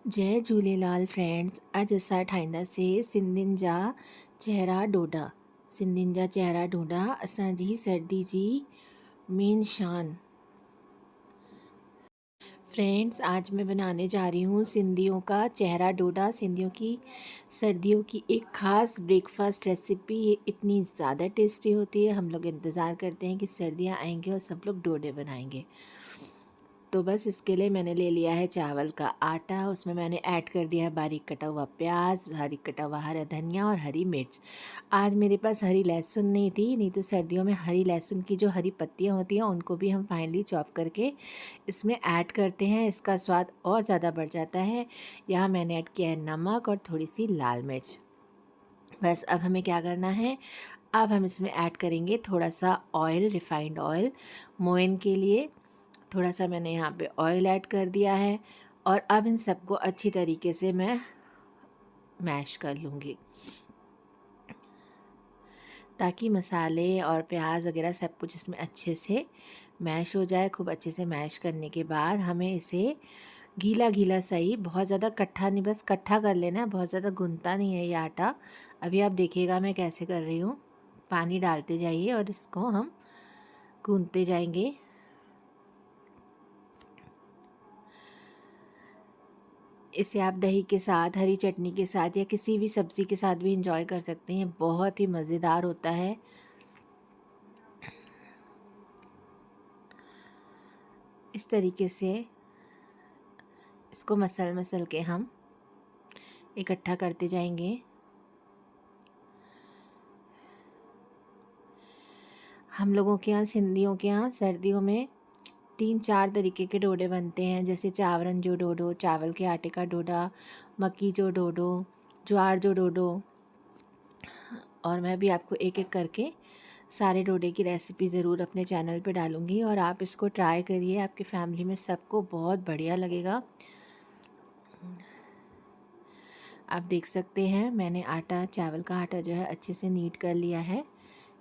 जय झूलेलाल फ्रेंड्स। अॼु असां ठाहींदासीं सिंधियुनि जा चहिरा डोडा। सिंधियुनि जा चहिरा डोडा असांजी सर्दी जी मेन शान। फ्रेंड्स, आज मैं बनाने जा रही हूँ सिंधियों का चेहरा डोडा। सिंधियों की सर्दियों की एक ख़ास ब्रेकफास्ट रेसिपी। ये इतनी ज़्यादा टेस्टी होती है, हम लोग इंतज़ार करते हैं कि सर्दियाँ आएंगे और सब लोग डोडे बनाएंगे। तो बस इसके लिए मैंने ले लिया है चावल का आटा। उसमें मैंने ऐड कर दिया है बारीक कटा हुआ प्याज, बारीक कटा हुआ हरा धनिया और हरी मिर्च। आज मेरे पास हरी लहसुन नहीं थी, नहीं तो सर्दियों में हरी लहसुन की जो हरी पत्तियां होती हैं उनको भी हम फाइनली चॉप करके इसमें ऐड करते हैं। इसका स्वाद और ज़्यादा बढ़ जाता है। यहाँ मैंने ऐड किया है नमक और थोड़ी सी लाल मिर्च। बस अब हमें क्या करना है, अब हम इसमें ऐड करेंगे थोड़ा सा ऑयल, रिफाइंड ऑयल मोयन के लिए। थोड़ा सा मैंने यहाँ पे ऑयल ऐड कर दिया है और अब इन सबको अच्छी तरीके से मैं मैश कर लूँगी ताकि मसाले और प्याज वगैरह सब कुछ इसमें अच्छे से मैश हो जाए। खूब अच्छे से मैश करने के बाद हमें इसे गीला गीला सही, बहुत ज़्यादा कट्ठा नहीं, बस कट्ठा कर लेना है, बहुत ज़्यादा गूंथता नहीं है ये आटा। अभी आप देखिएगा मैं कैसे कर रही हूँ। पानी डालते जाइए और इसको हम गूंथते जाएंगे। इसे आप दही के साथ, हरी चटनी के साथ या किसी भी सब्ज़ी के साथ भी इंजॉय कर सकते हैं। बहुत ही मज़ेदार होता है। इस तरीके से इसको मसल मसल के हम इकट्ठा करते जाएंगे। हम लोगों के यहाँ, सिंधियों के यहाँ सर्दियों में 3-4 तरीके के डोडे बनते हैं, जैसे चावरन जो डोडो, चावल के आटे का डोडा, मक्की जो डोडो, ज्वार जो डोडो। और मैं भी आपको एक एक करके सारे डोडे की रेसिपी ज़रूर अपने चैनल पे डालूँगी और आप इसको ट्राई करिए। आपकी फैमिली में सबको बहुत बढ़िया लगेगा। आप देख सकते हैं मैंने आटा, चावल का आटा जो है अच्छे से नीट कर लिया है।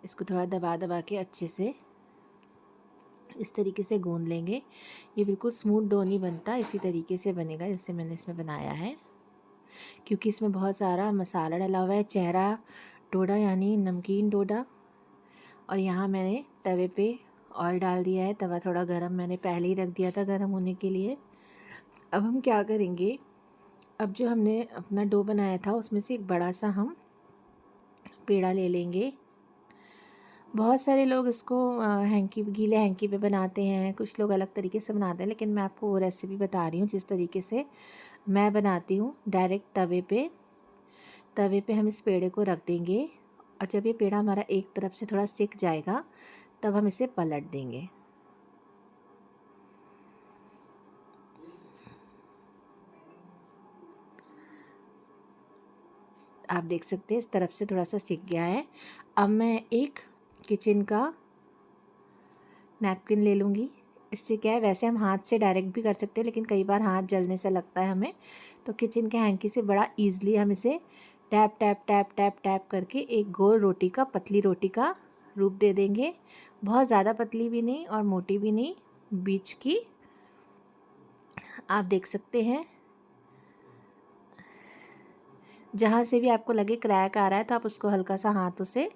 इसको थोड़ा दबा दबा के अच्छे से इस तरीके से गूंद लेंगे। ये बिल्कुल स्मूथ डो नहीं बनता, इसी तरीके से बनेगा जैसे मैंने इसमें बनाया है, क्योंकि इसमें बहुत सारा मसाला डला हुआ है। चेहरा डोडा यानी नमकीन डोडा। और यहाँ मैंने तवे पे ऑयल डाल दिया है। तवा थोड़ा गरम मैंने पहले ही रख दिया था गरम होने के लिए। अब हम क्या करेंगे, अब जो हमने अपना डो बनाया था उसमें से एक बड़ा सा हम पेड़ा ले लेंगे। बहुत सारे लोग इसको हैंकी, गीले हैंकी पे बनाते हैं, कुछ लोग अलग तरीके से बनाते हैं, लेकिन मैं आपको वो रेसिपी बता रही हूँ जिस तरीके से मैं बनाती हूँ। डायरेक्ट तवे पे हम इस पेड़े को रख देंगे और जब ये पेड़ा हमारा एक तरफ से थोड़ा सिक जाएगा तब हम इसे पलट देंगे। आप देख सकते हैं इस तरफ से थोड़ा सा सिक गया है। अब मैं एक किचन का नैपकिन ले लूँगी। इससे क्या है, वैसे हम हाथ से डायरेक्ट भी कर सकते हैं, लेकिन कई बार हाथ जलने से लगता है हमें, तो किचन के हैंकी से बड़ा ईज़िली हम इसे tap tap tap tap tap करके एक गोल रोटी का, पतली रोटी का रूप दे देंगे। बहुत ज़्यादा पतली भी नहीं और मोटी भी नहीं, बीच की। आप देख सकते हैं जहाँ से भी आपको लगे क्रैक आ रहा है तो आप उसको हल्का सा हाथों से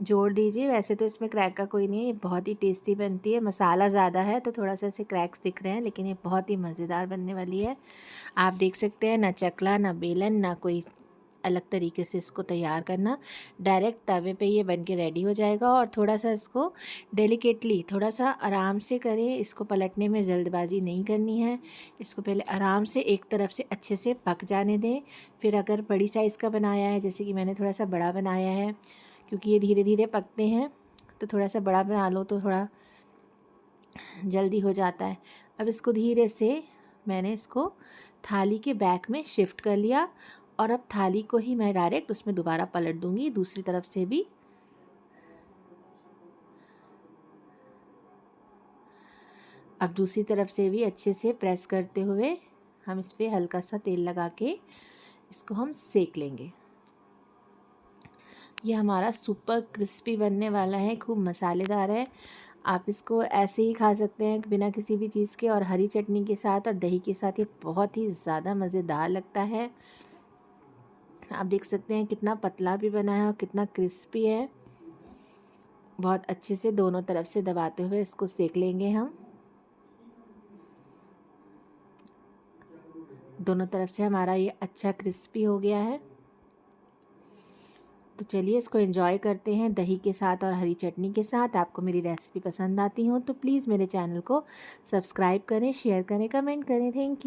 जोड़ दीजिए। वैसे तो इसमें क्रैक का कोई नहीं है, ये बहुत ही टेस्टी बनती है। मसाला ज़्यादा है तो थोड़ा सा ऐसे क्रैक्स दिख रहे हैं, लेकिन ये बहुत ही मज़ेदार बनने वाली है। आप देख सकते हैं, ना चकला, ना बेलन, ना कोई अलग तरीके से इसको तैयार करना। डायरेक्ट तवे पे ये बन के रेडी हो जाएगा। और थोड़ा सा इसको डेलिकेटली, थोड़ा सा आराम से करें। इसको पलटने में जल्दबाजी नहीं करनी है। इसको पहले आराम से एक तरफ से अच्छे से पक जाने दें। फिर अगर बड़ी साइज़ का बनाया है, जैसे कि मैंने थोड़ा सा बड़ा बनाया है, क्योंकि ये धीरे धीरे पकते हैं, तो थोड़ा सा बड़ा बना लो तो थोड़ा जल्दी हो जाता है। अब इसको धीरे से मैंने इसको थाली के बैक में शिफ्ट कर लिया और अब थाली को ही मैं डायरेक्ट उसमें दोबारा पलट दूंगी दूसरी तरफ से भी। अब दूसरी तरफ से भी अच्छे से प्रेस करते हुए हम इस पर हल्का सा तेल लगा के इसको हम सेक लेंगे। ये हमारा सुपर क्रिस्पी बनने वाला है, खूब मसालेदार है। आप इसको ऐसे ही खा सकते हैं बिना किसी भी चीज़ के, और हरी चटनी के साथ और दही के साथ ये बहुत ही ज़्यादा मज़ेदार लगता है। आप देख सकते हैं कितना पतला भी बना है और कितना क्रिस्पी है। बहुत अच्छे से दोनों तरफ से दबाते हुए इसको सेक लेंगे हम। दोनों तरफ से हमारा ये अच्छा क्रिस्पी हो गया है। तो चलिए इसको एंजॉय करते हैं दही के साथ और हरी चटनी के साथ। आपको मेरी रेसिपी पसंद आती हो तो प्लीज़ मेरे चैनल को सब्सक्राइब करें, शेयर करें, कमेंट करें। Thank you.